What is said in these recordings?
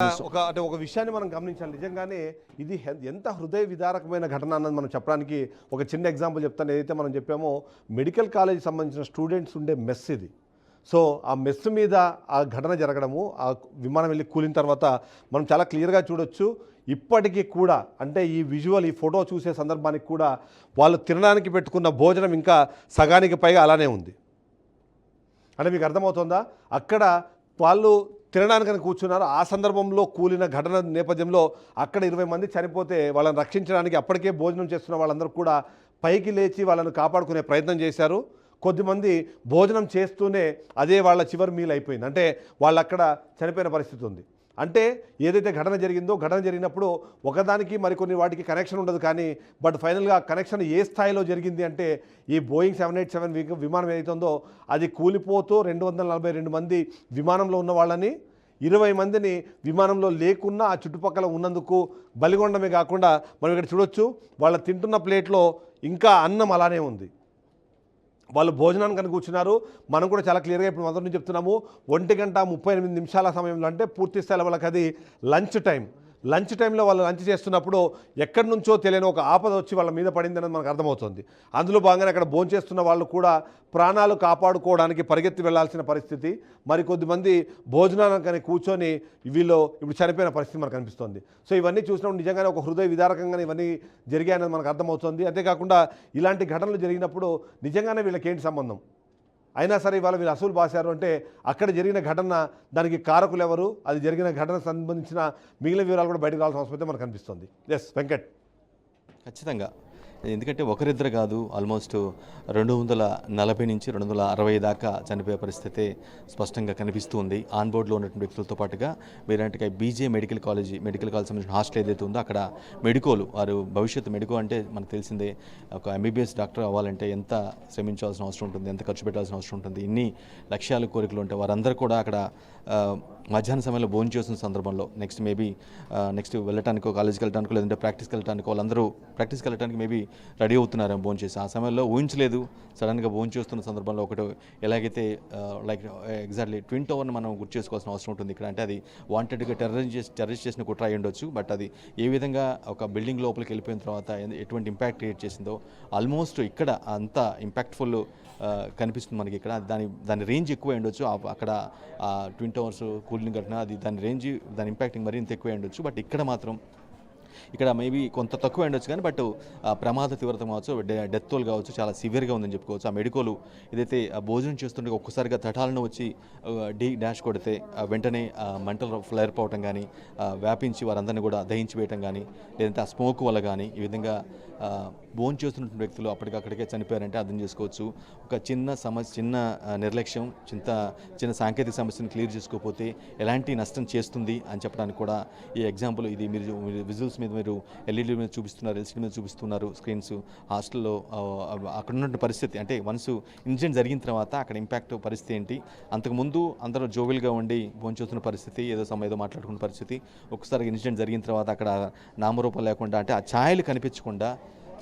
ఒక విషయాన్ని మనం గమనించాలి. నిజంగానే ఇది ఎంత హృదయ విదారకమైన ఘటన అన్నది మనం చెప్పడానికి ఒక చిన్న ఎగ్జాంపుల్ చెప్తాను. ఏదైతే మనం చెప్పామో మెడికల్ కాలేజ్ సంబంధించిన స్టూడెంట్స్ ఉండే మెస్ ఇది. సో ఆ మెస్ మీద ఆ ఘటన జరగడము, ఆ విమానం వెళ్ళి కూలిన తర్వాత మనం చాలా క్లియర్గా చూడొచ్చు. ఇప్పటికీ కూడా అంటే ఈ విజువల్, ఈ ఫోటో చూసే సందర్భానికి కూడా వాళ్ళు తినడానికి పెట్టుకున్న భోజనం ఇంకా సగానికి పైగా అలానే ఉంది. అంటే మీకు అర్థమవుతుందా? అక్కడ వాళ్ళు తినడానికని కూర్చున్నారు. ఆ సందర్భంలో కూలిన ఘటన నేపథ్యంలో అక్కడ 20 మంది చనిపోతే వాళ్ళని రక్షించడానికి అప్పటికే భోజనం చేస్తున్న వాళ్ళందరూ కూడా పైకి లేచి వాళ్ళను కాపాడుకునే ప్రయత్నం చేశారు. కొద్దిమంది భోజనం చేస్తూనే అదే వాళ్ళ చివరి మీల్ అయిపోయింది. అంటే వాళ్ళు అక్కడ చనిపోయిన పరిస్థితి ఉంది. అంటే ఏదైతే ఘటన జరిగిందో, ఘటన జరిగినప్పుడు ఒకదానికి మరికొన్ని వాటికి కనెక్షన్ ఉండదు. కానీ బట్ ఫైనల్గా కనెక్షన్ ఏ స్థాయిలో జరిగింది అంటే ఈ బోయింగ్ 787 విమానం ఏదైతుందో అది కూలిపోతూ 242 మంది విమానంలో ఉన్న వాళ్ళని, 20 మందిని విమానంలో లేకున్నా ఆ చుట్టుపక్కల ఉన్నందుకు బలిగొండమే కాకుండా మనం ఇక్కడ చూడొచ్చు, వాళ్ళ తింటున్న ప్లేట్లో ఇంకా అన్నం అలానే ఉంది. వాళ్ళు భోజనానికి కనుక కూర్చున్నారు. మనం కూడా చాలా క్లియర్గా ఇప్పుడు మొదటి నుంచి చెప్తున్నాము, 1:38 సమయంలో, అంటే పూర్తి స్థాయిలో వాళ్ళకి అది లంచ్ టైం. లంచ్ టైంలో వాళ్ళు లంచ్ చేస్తున్నప్పుడు ఎక్కడి నుంచో తెలియని ఒక ఆపద వచ్చి వాళ్ళ మీద పడింది అనేది మనకు అర్థమవుతుంది. అందులో భాగంగానే అక్కడ భోంచేస్తున్న వాళ్ళు కూడా ప్రాణాలు కాపాడుకోవడానికి పరిగెత్తి వెళ్లాల్సిన పరిస్థితి, మరికొద్దిమంది భోజనానికని కూర్చొని వీళ్ళు ఇప్పుడు చనిపోయిన పరిస్థితి మనకు కనిపిస్తుంది. సో ఇవన్నీ చూసినప్పుడు నిజంగానే ఒక హృదయ విదారకంగానే ఇవన్నీ జరిగాయనేది మనకు అర్థమవుతుంది. అంతేకాకుండా ఇలాంటి ఘటనలు జరిగినప్పుడు నిజంగానే వీళ్ళకి ఏంటి సంబంధం? అయినా సరే ఇవాళ వీళ్ళు అసూలు బాసారు అంటే అక్కడ జరిగిన ఘటన, దానికి కారకులు ఎవరు, అది జరిగిన ఘటనకు సంబంధించిన మిగిలిన వివరాలు కూడా బయటకు రావాల్సిన అవసరం అయితే మనకు కనిపిస్తుంది. ఎస్ వెంకట్. ఖచ్చితంగా, ఎందుకంటే ఒకరిద్దరు కాదు, ఆల్మోస్ట్ 240 నుంచి 260 దాకా చనిపోయే పరిస్థితి స్పష్టంగా కనిపిస్తూ ఉంది. ఆన్ బోర్డులో ఉన్నటువంటి వ్యక్తులతో పాటుగా మీరంటే బీజే మెడికల్ కాలేజ్ సంబంధించిన హాస్టల్ ఏదైతే ఉందో అక్కడ మెడికోలు వారు భవిష్యత్తు మెడికో అంటే మనకు తెలిసిందే, ఒక ఎంబీబీఎస్ డాక్టర్ అవ్వాలంటే ఎంత శ్రమించాల్సిన అవసరం ఉంటుంది, ఎంత ఖర్చు పెట్టాల్సిన అవసరం ఉంటుంది, ఇన్ని లక్ష్యాలు కోరికలు ఉంటాయి. వారందరూ కూడా అక్కడ మధ్యాహ్న సమయంలో భోజనం చేస్తున్న సందర్భంలో నెక్స్ట్ వెళ్ళటానికో, కాలేజీకి వెళ్ళటానికో, లేదంటే ప్రాక్టీస్కి వెళ్ళటానికో, వాళ్ళందరూ ప్రాక్టీస్కి వెళ్ళడానికి మేబీ రెడీ అవుతున్నారు భోజనం చేసి. ఆ సమయంలో ఊహించలేదు, సడన్గా భోజనం చేస్తున్న సందర్భంలో ఒకటి ఎలాగైతే లైక్ ఎగ్జాక్ట్లీ ట్విన్ టవర్ని మనం గుర్తు చేసుకోవాల్సిన అవసరం ఉంటుంది ఇక్కడ. అంటే అది వాంటెడ్గా టెర్రరిస్ట్ చేసిన కుట్ర అయి ఉండొచ్చు. బట్ అది ఏ విధంగా ఒక బిల్డింగ్ లోపలికి వెళ్ళిపోయిన తర్వాత ఎటువంటి ఇంపాక్ట్ క్రియేట్ చేసిందో, ఆల్మోస్ట్ ఇక్కడ అంత ఇంపాక్ట్ఫుల్ కనిపిస్తుంది మనకి. ఇక్కడ దాని రేంజ్ ఎక్కువ ఉండొచ్చు. అక్కడ ట్విన్ టవర్స్ కూలింగ్ ఘటన, అది దాని ఇంపాక్టింగ్ మరీ ఇంత ఎక్కువ ఉండొచ్చు. బట్ ఇక్కడ మేబీ కొంత తక్కువ ఉండొచ్చు కానీ బట్ ప్రమాద తీవ్రత కావచ్చు, డెత్ టోల్ కావచ్చు చాలా సివియర్గా ఉందని చెప్పుకోవచ్చు. ఆ మెడికోలు ఏదైతే భోజనం చేస్తుంటే ఒక్కసారిగా తటాలను వచ్చి డాష్ కొడితే వెంటనే మంటలు ఫ్లైర్ పోవటం కానీ, వ్యాపించి వారందరినీ కూడా దహించి వేయటం కానీ, లేదంటే ఆ స్మోక్ వల్ల కానీ ఈ విధంగా భోజనం చేస్తున్నటువంటి వ్యక్తులు అప్పటికక్కడికే చనిపోయారంటే అర్థం చేసుకోవచ్చు. ఒక చిన్న నిర్లక్ష్యం, చిన్న సాంకేతిక సమస్యను క్లియర్ చేసుకోకపోతే ఎలాంటి నష్టం చేస్తుంది అని చెప్పడానికి కూడా ఈ ఎగ్జాంపుల్ ఇది. మీరు విజువల్స్ మీద మీరు ఎల్ఈడి మీద చూపిస్తున్నారు, ఎల్సీడీ మీద చూపిస్తున్నారు స్క్రీన్స్. హాస్టల్లో అక్కడ ఉన్నటువంటి పరిస్థితి అంటే వన్స్ ఇన్సిడెంట్ జరిగిన తర్వాత అక్కడ ఇంపాక్ట్ పరిస్థితి ఏంటి, అంతకుముందు అందరూ జోవిల్గా ఉండి భోంచేస్తున్న పరిస్థితి, ఏదో మాట్లాడుకున్న పరిస్థితి, ఒకసారి ఇన్సిడెంట్ జరిగిన తర్వాత అక్కడ నామరూపం లేకుండా, అంటే ఆ ఛాయలు కనిపించకుండా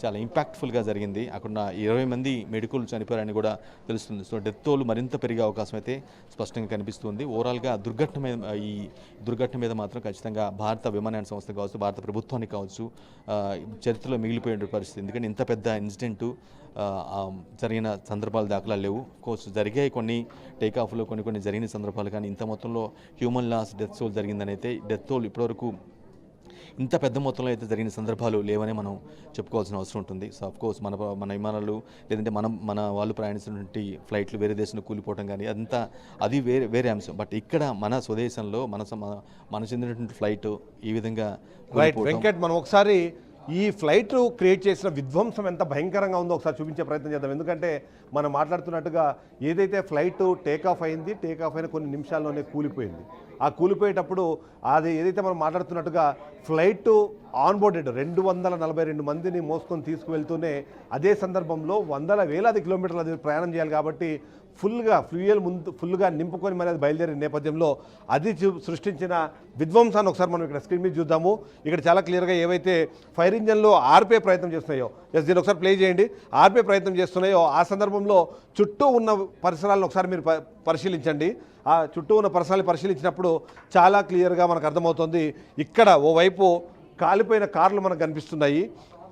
చాలా ఇంపాక్ట్ఫుల్గా జరిగింది. అక్కడ 20 మంది మెడికల్ చనిపోయారని కూడా తెలుస్తుంది. సో డెత్ టోల్ మరింత పెరిగే అవకాశం అయితే స్పష్టంగా కనిపిస్తుంది. ఓవరాల్గా ఈ దుర్ఘటన మీద మాత్రం ఖచ్చితంగా భారత విమానయాన సంస్థ కావచ్చు, భారత ప్రభుత్వానికి కావచ్చు చరిత్రలో మిగిలిపోయే పరిస్థితి. ఎందుకంటే ఇంత పెద్ద ఇన్సిడెంట్ జరిగిన సందర్భాలు దాఖలా లేవు. కోర్స్ జరిగాయి కొన్ని టేకాఫ్లో, కొన్ని జరిగిన సందర్భాలు, కానీ ఇంత మొత్తంలో హ్యూమన్ లాస్, డెత్ టోల్ జరిగిందని అయితే, డెత్ టోల్ ఇప్పటివరకు ఇంత పెద్ద మొత్తంలో అయితే జరిగిన సందర్భాలు లేవని మనం చెప్పుకోవాల్సిన అవసరం ఉంటుంది. సో అఫ్కోర్స్ మన విమానాలు లేదంటే మన వాళ్ళు ప్రయాణిస్తున్నటువంటి ఫ్లైట్లు వేరే దేశంలో కూలిపోవడం కానీ అది వేరే అంశం. బట్ ఇక్కడ మన స్వదేశంలో మన చెందినటువంటి ఫ్లైట్ ఈ విధంగా వెంకట్, మనం ఒకసారి ఈ ఫ్లైట్ క్రియేట్ చేసిన విధ్వంసం ఎంత భయంకరంగా ఉందో ఒకసారి చూపించే ప్రయత్నం చేద్దాం. ఎందుకంటే మనం మాట్లాడుతున్నట్టుగా ఏదైతే ఫ్లైట్ టేకాఫ్ అయిన కొన్ని నిమిషాల్లోనే కూలిపోయింది. ఆ కూలిపోయేటప్పుడు అది ఏదైతే మనం మాట్లాడుతున్నట్టుగా ఫ్లైట్ ఆన్బోర్డెడ్ 242 మందిని మోసుకొని తీసుకువెళ్తూనే అదే సందర్భంలో వేలాది కిలోమీటర్లు అది ప్రయాణం చేయాలి కాబట్టి ఫుల్గా నింపుకొని మరి అది బయలుదేరిన నేపథ్యంలో అది సృష్టించిన విధ్వంసాన్ని ఒకసారి మనం ఇక్కడ స్క్రీన్ మీద చూద్దాము. ఇక్కడ చాలా క్లియర్గా ఏవైతే ఫైర్ ఇంజన్లో ఆర్పే ప్రయత్నం చేస్తున్నాయో, దీన్ని ఒకసారి ప్లే చేయండి, ఆర్పే ప్రయత్నం చేస్తున్నాయో ఆ సందర్భంలో చుట్టూ ఉన్న పరిసరాలను ఒకసారి మీరు పరిశీలించండి. ఆ చుట్టూ ఉన్న పరిసరాలు పరిశీలించినప్పుడు చాలా క్లియర్గా మనకు అర్థమవుతుంది. ఇక్కడ ఓవైపు కాలిపోయిన కార్లు మనకు కనిపిస్తున్నాయి,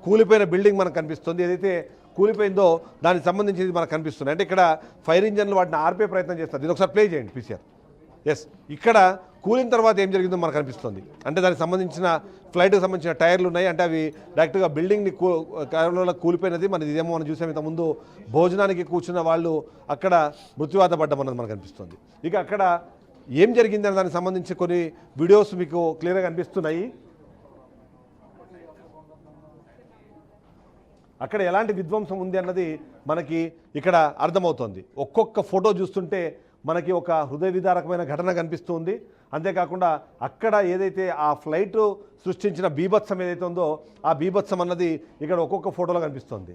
కూలిపోయిన బిల్డింగ్ మనకు కనిపిస్తుంది. ఏదైతే కూలిపోయిందో దానికి సంబంధించి మనకు కనిపిస్తుంది. అంటే ఇక్కడ ఫైర్ ఇంజన్లు వాటిని ఆర్పే ప్రయత్నం చేస్తారు. ఇది ఒకసారి ప్లే చేయండి పీసీఆర్. ఎస్, ఇక్కడ కూలిన తర్వాత ఏం జరిగిందో మనకు కనిపిస్తుంది. అంటే దానికి సంబంధించిన ఫ్లైట్కి సంబంధించిన టైర్లు ఉన్నాయి. అంటే అవి డైరెక్ట్గా బిల్డింగ్ని కాలంలో కూలిపోయినది. మనది ఇదేమో మనం చూసాం ఇంతకుముందు భోజనానికి కూర్చున్న వాళ్ళు అక్కడ మృత్యువాత పడ్డం అన్నది మనకు కనిపిస్తుంది. ఇక అక్కడ ఏం జరిగిందని దానికి సంబంధించి కొన్ని వీడియోస్ మీకు క్లియర్గా కనిపిస్తున్నాయి. అక్కడ ఎలాంటి విధ్వంసం ఉంది అన్నది మనకి ఇక్కడ అర్థమవుతుంది. ఒక్కొక్క ఫోటో చూస్తుంటే మనకి ఒక హృదయ విదారకమైన ఘటన కనిపిస్తుంది. అంతేకాకుండా అక్కడ ఏదైతే ఆ ఫ్లైట్ సృష్టించిన బీభత్సం ఏదైతే ఉందో ఆ బీభత్సం అన్నది ఇక్కడ ఒక్కొక్క ఫోటోలో కనిపిస్తుంది.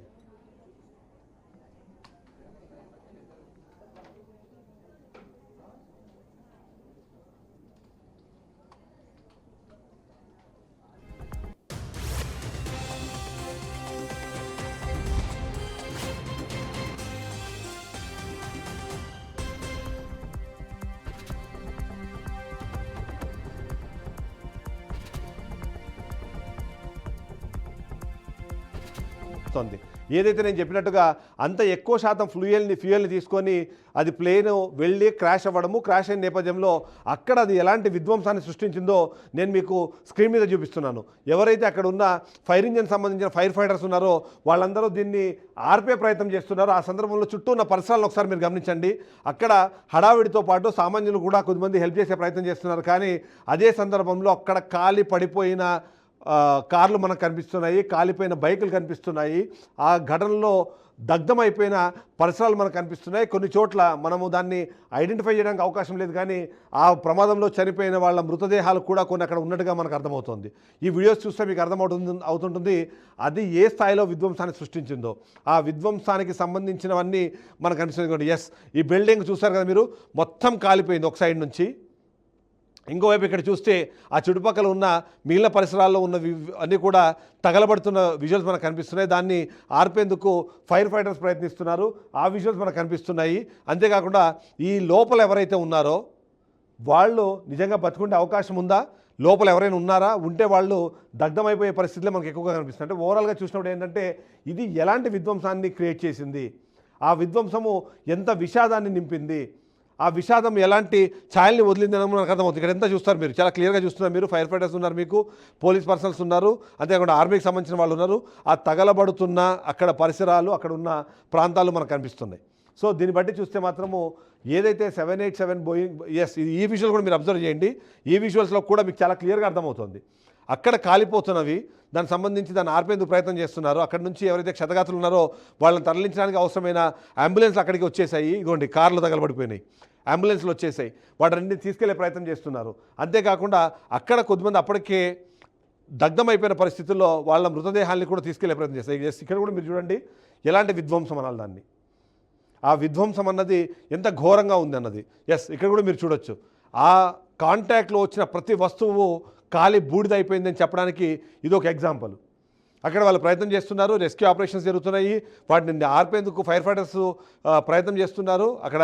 ఏదైతే నేను చెప్పినట్టుగా అంత ఎక్కువ శాతం ఫ్యూయల్ని తీసుకొని అది ప్లేన్ వెళ్ళి క్రాష్ అవ్వడము, క్రాష్ అయిన నేపథ్యంలో అక్కడ అది ఎలాంటి విధ్వంసాన్ని సృష్టించిందో నేను మీకు స్క్రీన్ మీద చూపిస్తున్నాను. ఎవరైతే అక్కడ ఉన్న ఫైర్ ఇంజిన్ సంబంధించిన ఫైర్ ఫైటర్స్ ఉన్నారో వాళ్ళందరూ దీన్ని ఆర్పే ప్రయత్నం చేస్తున్నారు. ఆ సందర్భంలో చుట్టూ ఉన్న పరిసరాలను ఒకసారి మీరు గమనించండి. అక్కడ హడావిడితో పాటు సామాన్యులు కూడా కొద్దిమంది హెల్ప్ చేసే ప్రయత్నం చేస్తున్నారు. కానీ అదే సందర్భంలో అక్కడ కాలి పడిపోయిన కార్లు మనకు కనిపిస్తున్నాయి, కాలిపోయిన బైకులు కనిపిస్తున్నాయి, ఆ ఘటనలో దగ్ధమైపోయిన పరిసరాలు మనకు కనిపిస్తున్నాయి. కొన్ని చోట్ల మనము దాన్ని ఐడెంటిఫై చేయడానికి అవకాశం లేదు, కానీ ఆ ప్రమాదంలో చనిపోయిన వాళ్ళ మృతదేహాలు కూడా కొన్ని అక్కడ ఉన్నట్టుగా మనకు అర్థమవుతుంది. ఈ వీడియోస్ చూస్తే మీకు అవుతుంటుంది అది ఏ స్థాయిలో విధ్వంసాన్ని సృష్టించిందో. ఆ విధ్వంసానికి సంబంధించినవన్నీ మనకు కనిపిస్తుంది. ఎస్, ఈ బిల్డింగ్ చూస్తారు కదా మీరు, మొత్తం కాలిపోయింది ఒక సైడ్ నుంచి. ఇంకోవైపు ఇక్కడ చూస్తే ఆ చుట్టుపక్కల ఉన్న మిగిలిన పరిసరాల్లో ఉన్న అన్నీ కూడా తగలబడుతున్న విజువల్స్ మనకు కనిపిస్తున్నాయి. దాన్ని ఆర్పేందుకు ఫైర్ ఫైటర్స్ ప్రయత్నిస్తున్నారు. ఆ విజువల్స్ మనకు కనిపిస్తున్నాయి. అంతేకాకుండా ఈ లోపల ఎవరైతే ఉన్నారో వాళ్ళు నిజంగా బతుకుండే అవకాశం ఉందా, లోపల ఎవరైనా ఉన్నారా, ఉంటే వాళ్ళు దగ్ధమైపోయే పరిస్థితులే మనకు ఎక్కువగా కనిపిస్తుంది. అంటే ఓవరాల్గా చూసినప్పుడు ఏంటంటే ఇది ఎలాంటి విధ్వంసాన్ని క్రియేట్ చేసింది, ఆ విధ్వంసము ఎంత విషాదాన్ని నింపింది, ఆ విషాదం ఎలాంటి ఛాయల్ని వదిలిందని మనకు అర్థమవుతుంది. ఇక్కడ ఎంత చూస్తారు మీరు, చాలా క్లియర్గా చూస్తున్నారు మీరు. ఫైర్ ఫైటర్స్ ఉన్నారు, మీకు పోలీస్ పర్సన్స్ ఉన్నారు, అంతేకాకుండా ఆర్మీకి సంబంధించిన వాళ్ళు ఉన్నారు. ఆ తగలబడుతున్న అక్కడ పరిసరాలు, అక్కడ ఉన్న ప్రాంతాలు మనకు కనిపిస్తున్నాయి. సో దీన్ని బట్టి చూస్తే మాత్రము ఏదైతే 787 బోయింగ్, ఎస్, ఈ విజువల్ కూడా మీరు అబ్జర్వ్ చేయండి. ఈ విజువల్స్లో కూడా మీకు చాలా క్లియర్గా అర్థమవుతుంది. అక్కడ కాలిపోతున్నవి, దానికి సంబంధించి దాన్ని ఆర్పేందుకు ప్రయత్నం చేస్తున్నారు. అక్కడ నుంచి ఎవరైతే క్షతగాతులు ఉన్నారో వాళ్ళని తరలించడానికి అవసరమైన అంబులెన్స్లు అక్కడికి వచ్చేసాయి. ఇగోండి కార్లు తగలబడిపోయినాయి, అంబులెన్స్లు వచ్చేసాయి, వాటిని తీసుకెళ్లే ప్రయత్నం చేస్తున్నారు. అంతేకాకుండా అక్కడ కొద్దిమంది అప్పటికే దగ్ధమైపోయిన పరిస్థితుల్లో వాళ్ళ మృతదేహాన్ని కూడా తీసుకెళ్లే ప్రయత్నం చేస్తాయి. ఇక్కడ కూడా మీరు చూడండి ఎలాంటి విధ్వంసం అనాలి దాన్ని. ఆ విధ్వంసం అన్నది ఎంత ఘోరంగా ఉంది అన్నది. ఎస్, ఇక్కడ కూడా మీరు చూడొచ్చు. ఆ కాంటాక్ట్లో వచ్చిన ప్రతి వస్తువు కాలి బూడిదైపోయిందని చెప్పడానికి ఇది ఒక ఎగ్జాంపుల్. అక్కడ వాళ్ళు ప్రయత్నం చేస్తున్నారు, రెస్క్యూ ఆపరేషన్స్ జరుగుతున్నాయి, వాటిని ఆర్పేందుకు ఫైర్ ఫైటర్స్ ప్రయత్నం చేస్తున్నారు. అక్కడ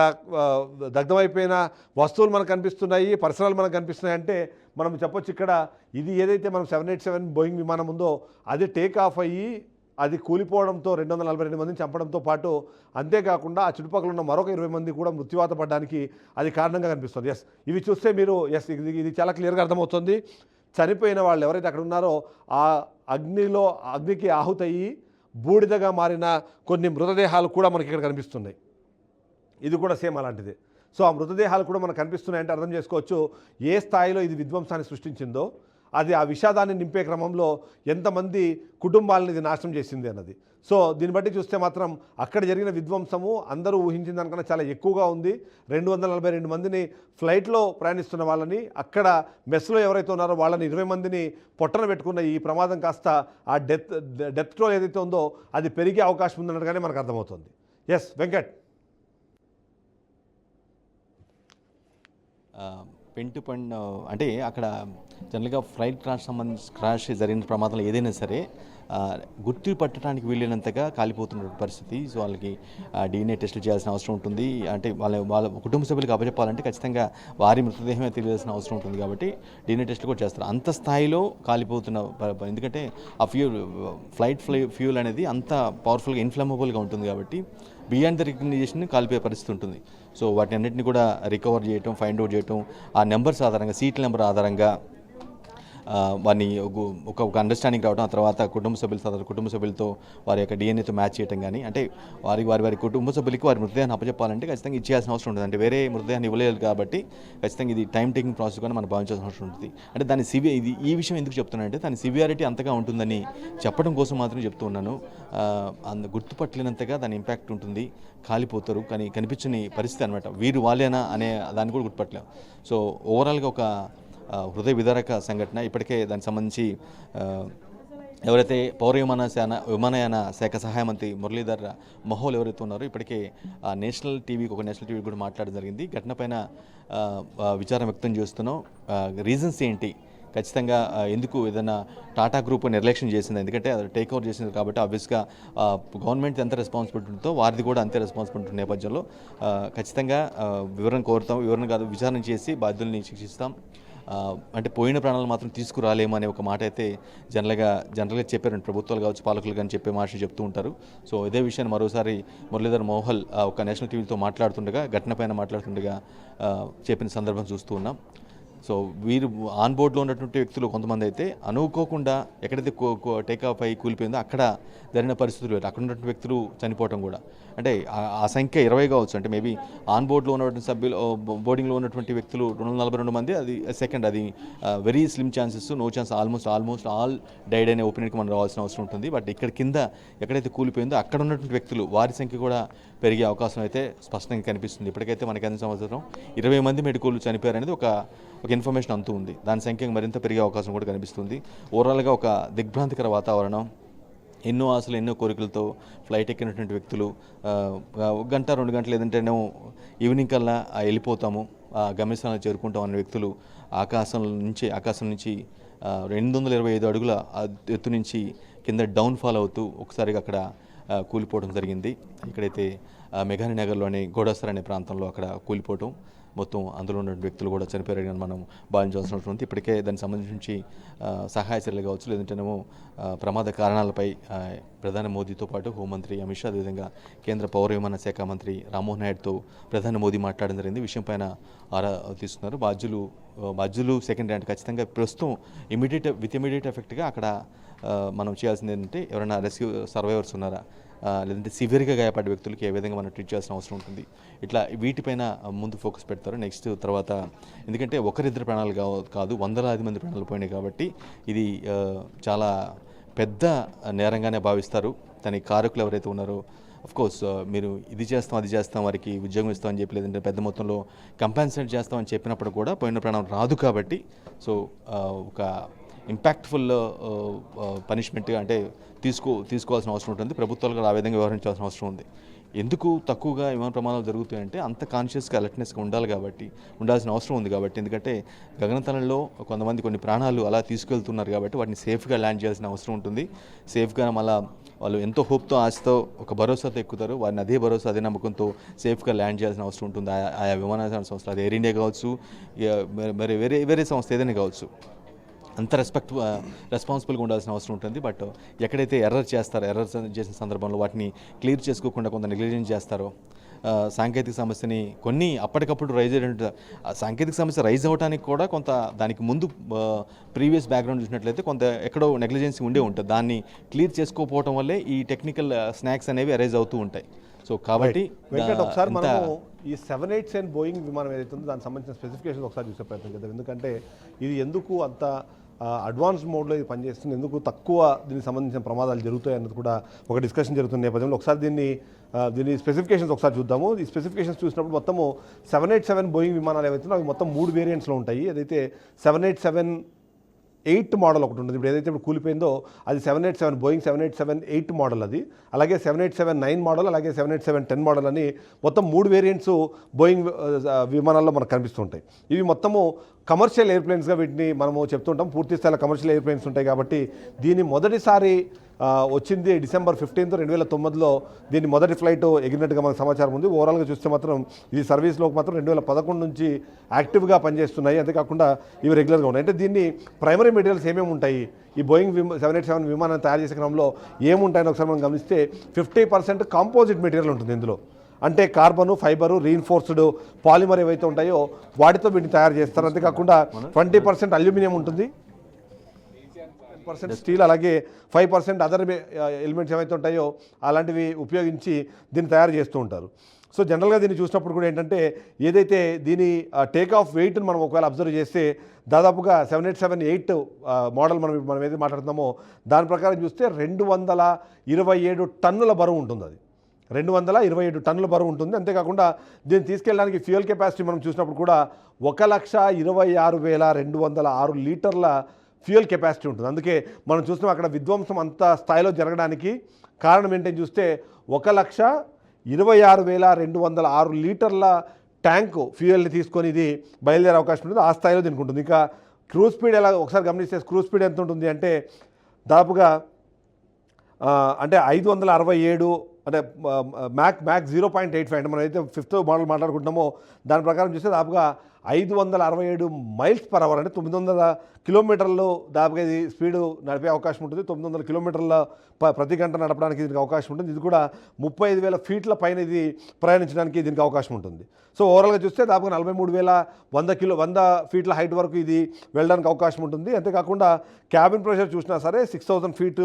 దగ్ధమైపోయిన వస్తువులు మనకు కనిపిస్తున్నాయి, పరిసరాలు మనకు కనిపిస్తున్నాయి. అంటే మనం చెప్పొచ్చు ఇక్కడ ఇది ఏదైతే మనం 787 బోయింగ్ విమానం ఉందో అది టేక్ ఆఫ్ అయ్యి అది కూలిపోవడంతో 242 మందిని చంపడంతో పాటు అంతేకాకుండా ఆ చుట్టుపక్కల ఉన్న మరొక 20 మంది కూడా మృత్యువాత పడడానికి అది కారణంగా కనిపిస్తుంది. ఎస్, ఇవి చూస్తే మీరు ఇది చాలా క్లియర్గా అర్థమవుతుంది. చనిపోయిన వాళ్ళు ఎవరైతే అక్కడ ఉన్నారో ఆ అగ్నికి ఆహుతయ్యి బూడిదగా మారిన కొన్ని మృతదేహాలు కూడా మనకి ఇక్కడ కనిపిస్తున్నాయి. ఇది కూడా సేమ్ అలాంటిదే. సో ఆ మృతదేహాలు కూడా మనకు కనిపిస్తున్నాయంటే అర్థం చేసుకోవచ్చు ఏ స్థాయిలో ఇది విధ్వంసాన్ని సృష్టించిందో, అది ఆ విషాదాన్ని నింపే క్రమంలో ఎంతమంది కుటుంబాలను ఇది నాశనం చేసింది అన్నది. సో దీన్ని బట్టి చూస్తే మాత్రం అక్కడ జరిగిన విధ్వంసము అందరూ ఊహించిన దానికన్నా చాలా ఎక్కువగా ఉంది. 242 మందిని ఫ్లైట్లో ప్రయాణిస్తున్న వాళ్ళని, అక్కడ మెస్లో ఎవరైతే ఉన్నారో వాళ్ళని 20 మందిని పొట్టన పెట్టుకున్న ఈ ప్రమాదం కాస్త ఆ డెత్ టోల్ ఏదైతే ఉందో అది పెరిగే అవకాశం ఉందన్నట్టుగానే మనకు అర్థమవుతుంది. S Venkat. Pen to pen అంటే అక్కడ జనరల్గా ఫ్లైట్ క్రాష్ జరిగిన ప్రమాదంలో ఏదైనా సరే గుర్తు పట్టడానికి వీలైనంతగా కాలిపోతున్న పరిస్థితి. సో వాళ్ళకి DNA టెస్టులు చేయాల్సిన అవసరం ఉంటుంది. అంటే వాళ్ళ కుటుంబ సభ్యులకు అప్పచెప్పాలంటే ఖచ్చితంగా వారి మృతదేహమే తెలియాల్సిన అవసరం ఉంటుంది కాబట్టి DNA టెస్టులు కూడా చేస్తారు. అంత స్థాయిలో కాలిపోతున్న ఎందుకంటే ఆ ఫ్యూల్ అనేది అంత పవర్ఫుల్గా ఇన్ఫ్లమబుల్గా ఉంటుంది కాబట్టి బియాండ్ ద రికగ్నిషన్ కాలిపోయే పరిస్థితి ఉంటుంది. సో వాటిని అన్నింటినీ కూడా రికవర్ చేయటం, ఫైండ్ అవుట్ చేయటం, ఆ నెంబర్స్ ఆధారంగా సీట్ల నెంబర్ ఆధారంగా వారిని ఒక అండర్స్టాండింగ్ రావడం, ఆ తర్వాత కుటుంబ సభ్యులతో వారి యొక్క DNAతో మ్యాచ్ చేయడం కానీ, అంటే వారి కుటుంబ సభ్యులకి వారి మృతదేహాన్ని అప్పచెప్పాలంటే ఖచ్చితంగా ఇచ్చేయాల్సిన అవసరం ఉంటుంది. అంటే వేరే మృతదేహాన్ని ఇవ్వలేదు కాబట్టి ఖచ్చితంగా ఇది టైం టేకింగ్ ప్రాసెస్ కానీ మనం భావించాల్సిన అవసరం ఉంటుంది. అంటే దాని ఈ విషయం ఎందుకు చెప్తున్నానంటే దాని సివియారిటీ అంతగా ఉంటుందని చెప్పడం కోసం మాత్రమే చెప్తూ ఉన్నాను. గుర్తుపట్టలేనంతగా దాని ఇంపాక్ట్ ఉంటుంది, కాలిపోతారు, కానీ కనిపించని పరిస్థితి అనమాట. వీరు వాళ్ళేనా అనే దాన్ని కూడా గుర్తుపట్టలేము. సో ఓవరాల్గా ఒక హృదయ విదారక సంఘటన. ఇప్పటికే దానికి సంబంధించి ఎవరైతే పౌర విమానయాన శాఖ సహాయ మంత్రి మురళీధర్ మహోల్ ఎవరైతే ఉన్నారో ఇప్పటికే నేషనల్ టీవీ కూడా మాట్లాడడం జరిగింది. ఘటన పైన విచారం వ్యక్తం చేస్తున్నాం. రీజన్స్ ఏంటి, ఖచ్చితంగా ఎందుకు ఏదైనా టాటా గ్రూప్ నిర్లక్ష్యం చేసింది, ఎందుకంటే అది టేక్ ఓవర్ చేసింది కాబట్టి ఆబ్వియస్గా గవర్నమెంట్ ఎంత రెస్పాన్సిబిలిటీ ఉంటుందో వారిది కూడా అంతే రెస్పాన్సిబిలిటీ ఉన్న నేపథ్యంలో ఖచ్చితంగా విచారణ చేసి బాధ్యుల్ని శిక్షిస్తాం. అంటే పోయిన ప్రాణాలు మాత్రం తీసుకురాలేము అనే ఒక మాట అయితే జనరల్గా చెప్పారు. ప్రభుత్వాలు కావచ్చు, పాలకులు కానీ చెప్పే మాట చెప్తూ ఉంటారు. సో ఇదే విషయాన్ని మరోసారి మురళీధర్ మోహల్ ఒక నేషనల్ టీవీతో ఘటన పైన మాట్లాడుతుండగా చెప్పిన సందర్భం చూస్తూ ఉన్నాం. సో వీరు ఆన్ బోర్డ్లో ఉన్నటువంటి వ్యక్తులు కొంతమంది అయితే అనుకోకుండా ఎక్కడైతే టేకాఫ్ అయి కూలిపోయిందో అక్కడ జరిగిన పరిస్థితులు వేరు, అక్కడ ఉన్నటువంటి వ్యక్తులు చనిపోవటం కూడా. అంటే ఆ సంఖ్య 20 కావచ్చు. అంటే మేబీ ఆన్ బోర్డ్లో ఉన్నటువంటి బోర్డింగ్లో ఉన్నటువంటి వ్యక్తులు 242 మంది, అది సెకండ్, అది very slim chances, no chance, almost all died అనే ఒపీనియన్కి మనం రావాల్సిన అవసరం ఉంటుంది. బట్ ఇక్కడ కింద ఎక్కడైతే కూలిపోయిందో అక్కడ ఉన్నటువంటి వ్యక్తులు వారి సంఖ్య కూడా పెరిగే అవకాశం అయితే స్పష్టంగా కనిపిస్తుంది. ఇప్పటికైతే మనకి అందిన సంవత్సరం 20 మంది మెడికోలు చనిపోయారనేది ఒక ఇన్ఫర్మేషన్ అంతూ ఉంది. దాని సంఖ్య మరింత పెరిగే అవకాశం కూడా కనిపిస్తుంది. ఓవరాల్గా ఒక దిగ్భ్రాంతికర వాతావరణం, ఎన్నో ఆశలు ఎన్నో కోరికలతో ఫ్లైట్ ఎక్కినటువంటి వ్యక్తులు 1 గంట 2 గంటలు లేదంటేనేమో ఈవినింగ్ కల్లా వెళ్ళిపోతాము, గమ్యస్థానాలు చేరుకుంటాం అనే వ్యక్తులు ఆకాశం నుంచి 225 అడుగుల ఎత్తు నుంచి కింద డౌన్ఫాల్ అవుతూ ఒకసారిగా అక్కడ కూలిపోవడం జరిగింది. ఇక్కడైతే మెఘాని నగర్లోని గోడాసర్ అనే ప్రాంతంలో అక్కడ కూలిపోవటం, మొత్తం అందులో ఉన్న వ్యక్తులు కూడా చనిపోయారని మనం భావించాల్సిన అవసరం ఉంది. ఇప్పటికే దానికి సంబంధించి సహాయ చర్యలు కావచ్చు, లేదంటేనేమో ప్రమాద కారణాలపై ప్రధాని మోదీతో పాటు హోంమంత్రి అమిత్ షా, అదేవిధంగా కేంద్ర పౌర విమాన శాఖ మంత్రి రామ్మోహన్ నాయుడుతో ప్రధాని మోదీ మాట్లాడడం జరిగింది. విషయం పైన ఆరా తీస్తున్నారు. బాధ్యులు సెకండరీ, అంటే ఖచ్చితంగా ప్రస్తుతం ఇమీడియట్ ఎఫెక్ట్గా అక్కడ మనం చేయాల్సింది ఏంటంటే ఎవరైనా రెస్క్యూ సర్వైవర్స్ ఉన్నారా, లేదంటే సివియర్గా గాయపడ్డ వ్యక్తులకి ఏ విధంగా మనం ట్రీట్ చేయాల్సిన అవసరం ఉంటుంది, ఇట్లా వీటిపైన ముందు ఫోకస్ పెడతారు. నెక్స్ట్ తర్వాత ఎందుకంటే ఒకరిద్దరు ప్రాణాలు కాదు, వందలాది మంది ప్రాణాలు పోయినాయి కాబట్టి ఇది చాలా పెద్ద నేరంగానే భావిస్తారు. దానికి కారకులు ఎవరైతే ఉన్నారో, అఫ్కోర్స్ మీరు ఇది చేస్తాం అది చేస్తాం, వారికి ఉద్యోగం ఇస్తామని చెప్పి, లేదంటే పెద్ద మొత్తంలో కంపెన్సేట్ చేస్తామని చెప్పినప్పుడు కూడా పోయిన ప్రాణం రాదు కాబట్టి సో ఒక ఇంపాక్ట్ఫుల్ పనిష్మెంట్ అంటే తీసుకోవాల్సిన అవసరం ఉంటుంది. ప్రభుత్వాలు కూడా ఆ విధంగా వ్యవహరించాల్సిన అవసరం ఉంది. ఎందుకు తక్కువగా విమాన ప్రమాదాలు జరుగుతాయంటే అంత కాన్షియస్గా అలర్ట్నెస్గా ఉండాల్సిన అవసరం ఉంది కాబట్టి. ఎందుకంటే గగనతలంలో కొన్ని ప్రాణాలు అలా తీసుకెళ్తున్నారు కాబట్టి వాటిని సేఫ్గా ల్యాండ్ చేయాల్సిన అవసరం ఉంటుంది. సేఫ్గా మళ్ళీ వాళ్ళు ఎంతో హోప్తో ఆశతో ఒక భరోసాతో ఎక్కుతారు, వారిని అదే భరోసా అదే నమ్మకంతో సేఫ్గా ల్యాండ్ చేయాల్సిన అవసరం ఉంటుంది. ఆయా విమానాశ్రయ సంస్థలు, అది ఎయిర్ ఇండియా కావచ్చు, మరి వేరే సంస్థ ఏదైనా కావచ్చు, అంత రెస్పాన్సిబుల్గా ఉండాల్సిన అవసరం ఉంటుంది. బట్ ఎక్కడైతే ఎర్రర్ చేసిన సందర్భంలో వాటిని క్లియర్ చేసుకోకుండా కొంత నెగ్లిజెన్స్ చేస్తారో, సాంకేతిక సమస్యని కొన్ని అప్పటికప్పుడు సాంకేతిక సమస్య రైజ్ అవ్వడానికి కూడా కొంత దానికి ముందు ప్రీవియస్ బ్యాక్గ్రౌండ్ చూసినట్లయితే కొంత ఎక్కడో నెగ్లిజెన్సీ ఉంటుంది. దాన్ని క్లియర్ చేసుకోకపోవడం వల్లే ఈ టెక్నికల్ స్నాక్స్ అనేవి అరైజ్ అవుతూ ఉంటాయి. సో కాబట్టి ఒకసారి మనము ఈ 787 బోయింగ్ విమానం ఏదైతే ఉందో దానికి సంబంధించిన స్పెసిఫికేషన్స్ ఒకసారి చూసే ప్రయత్నం చేద్దాం. ఎందుకంటే ఇది ఎందుకు అంత అడ్వాన్స్ మోడ్లో ఇది పనిచేస్తుంది, ఎందుకు తక్కువ దీనికి సంబంధించిన ప్రమాదాలు జరుగుతాయి అన్నది కూడా ఒక డిస్కషన్ జరుగుతున్న నేపథ్యంలో ఒకసారి దీని స్పెసిఫికేషన్స్ ఒకసారి చూద్దాము. ఈ స్పెసిఫికేషన్స్ చూసినప్పుడు మొత్తము 787 బోయింగ్ విమానాలు ఏవైతే అవి మొత్తం 3 వేరియంట్స్లో ఉంటాయి. ఏదైతే 787 8 మోడల్ ఒకటి ఉంటుంది. ఇప్పుడు ఏదైతే ఇప్పుడు కూలిపోయిందో అది 787 బోయింగ్ 787-8 మోడల్ అది. అలాగే 787-9 మోడల్, అలాగే 787-10 మోడల్ అని మొత్తం 3 వేరియంట్స్ బోయింగ్ విమానాల్లో మనకు కనిపిస్తుంటాయి. ఇవి మొత్తము కమర్షియల్ ఎయిర్ప్లేన్స్గా వీటిని మనము చెప్తుంటాం. పూర్తి స్థాయిలో కమర్షియల్ ఎయిర్ప్లేన్స్ ఉంటాయి కాబట్టి దీన్ని మొదటిసారి వచ్చింది December 15, 2009లో దీన్ని మొదటి ఫ్లైట్ ఎగిరినట్టుగా మనకు సమాచారం ఉంది. ఓవరాల్గా చూస్తే మాత్రం ఇది సర్వీస్లోకి మాత్రం 2011 నుంచి యాక్టివ్గా పనిచేస్తున్నాయి. అంతేకాకుండా ఇవి రెగ్యులర్గా ఉన్నాయి. అంటే దీన్ని ప్రైమరీ మెటీరియల్స్ ఏమేమి ఉంటాయి, ఈ బోయింగ్ 787 విమానాన్ని తయారు చేసే క్రమంలో ఏముంటాయని ఒకసారి మనం గమనిస్తే 50% కాంపోజిట్ మెటీరియల్ ఉంటుంది ఇందులో. అంటే కార్బను, ఫైబరు, రీఇన్ఫోర్స్డ్ పాలిమర్ ఏవైతే ఉంటాయో వాటితో వీటిని తయారు చేస్తారు. అంతేకాకుండా 20% అల్యూమినియం ఉంటుంది, 10% స్టీల్, అలాగే 5% అదర్ ఎలిమెంట్స్ ఏవైతే ఉంటాయో అలాంటివి ఉపయోగించి దీన్ని తయారు చేస్తూ ఉంటారు. సో జనరల్గా దీన్ని చూసినప్పుడు కూడా ఏంటంటే ఏదైతే దీని టేక్ ఆఫ్ వెయిట్ని మనం ఒకవేళ అబ్జర్వ్ చేస్తే దాదాపుగా 787-8 మోడల్ మనం ఏదైతే మాట్లాడుతున్నామో దాని ప్రకారం చూస్తే 227 టన్నుల బరువు ఉంటుంది. అది 227 టన్నుల బరువు ఉంటుంది. అంతేకాకుండా దీన్ని తీసుకెళ్ళడానికి ఫ్యూయల్ కెపాసిటీ మనం చూసినప్పుడు కూడా 1,26,206 లీటర్ల ఫ్యూయల్ కెపాసిటీ ఉంటుంది. అందుకే మనం చూస్తున్నాం అక్కడ విధ్వంసం అంత స్థాయిలో జరగడానికి కారణం ఏంటని చూస్తే 1,26,206 లీటర్ల ట్యాంకు ఫ్యూయల్ని తీసుకొని ఇది బయలుదేరే అవకాశం ఉంటుంది. ఆ స్థాయిలో దీనికి ఉంటుంది. ఇంకా క్రూజ్ స్పీడ్ ఎలా ఒకసారి గమనిస్తే క్రూజ్ స్పీడ్ ఎంత ఉంటుంది అంటే దాదాపుగా అంటే 567 అంటే మ్యాక్ 0.85 అంటే మనం అయితే 5th మోడల్ మాట్లాడుకుంటున్నామో దాని ప్రకారం చూస్తే దాదాపుగా 567 మైల్స్ పర్ అవర్ అంటే 900 కిలోమీటర్లు దాదాపుగా ఇది స్పీడు నడిపే అవకాశం ఉంటుంది. 900 కిలోమీటర్ల ప్రతి గంట నడపడానికి దీనికి అవకాశం ఉంటుంది. ఇది కూడా 35,000 ఫీట్ల పైన ఇది ప్రయాణించడానికి దీనికి అవకాశం ఉంటుంది. సో ఓవరాల్గా చూస్తే దాదాపుగా 43,100 ఫీట్ల హైట్ వరకు ఇది వెళ్ళడానికి అవకాశం ఉంటుంది. అంతేకాకుండా క్యాబిన్ ప్రెషర్ చూసినా సరే 6,000 ఫీట్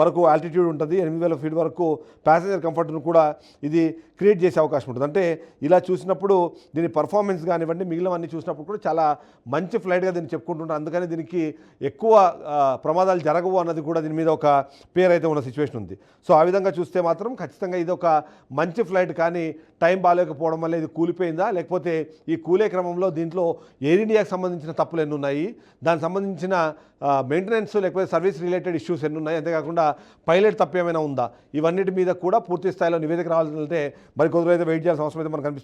వరకు ఆల్టిట్యూడ్ ఉంటుంది. 8,000 ఫీట్ వరకు ప్యాసింజర్ కంఫర్ట్ను కూడా ఇది క్రియేట్ చేసే అవకాశం ఉంటుంది. అంటే ఇలా చూసినప్పుడు దీని పర్ఫార్మెన్స్ కానివ్వండి మిగిలినవన్నీ చూసినప్పుడు కూడా చాలా మంచి ఫ్లైట్గా దీన్ని చెప్పుకుంటుంటారు. అందుకని దీనికి ఎక్కువ ప్రమాదాలు జరగవు అన్నది కూడా దీని మీద ఒక పేరు అయితే ఉన్న సిచ్యువేషన్ ఉంది. సో ఆ విధంగా చూస్తే మాత్రం ఖచ్చితంగా ఇది ఒక మంచి ఫ్లైట్. కానీ టైం బాగాలేకపోవడం వల్ల ఇది కూలిపోయిందా, లేకపోతే ఈ కూలే క్రమంలో దీంట్లో ఎయిర్ ఇండియాకి సంబంధించిన తప్పులు ఎన్ని ఉన్నాయి, దానికి సంబంధించిన మెయింటెనెన్స్ లేకపోతే సర్వీస్ రిలేటెడ్ ఇష్యూస్ ఎన్ని ఉన్నాయి, అంతేకాకుండా పైలట్ తప్పు ఏమైనా ఉందా, ఇవన్నిటి మీద కూడా పూర్తి స్థాయిలో నివేదిక రావాలంటే మరి కొద్దిగా వెయిట్ చేయాల్సిన అవసరం అయితే మనకు కనిపిస్తుంది.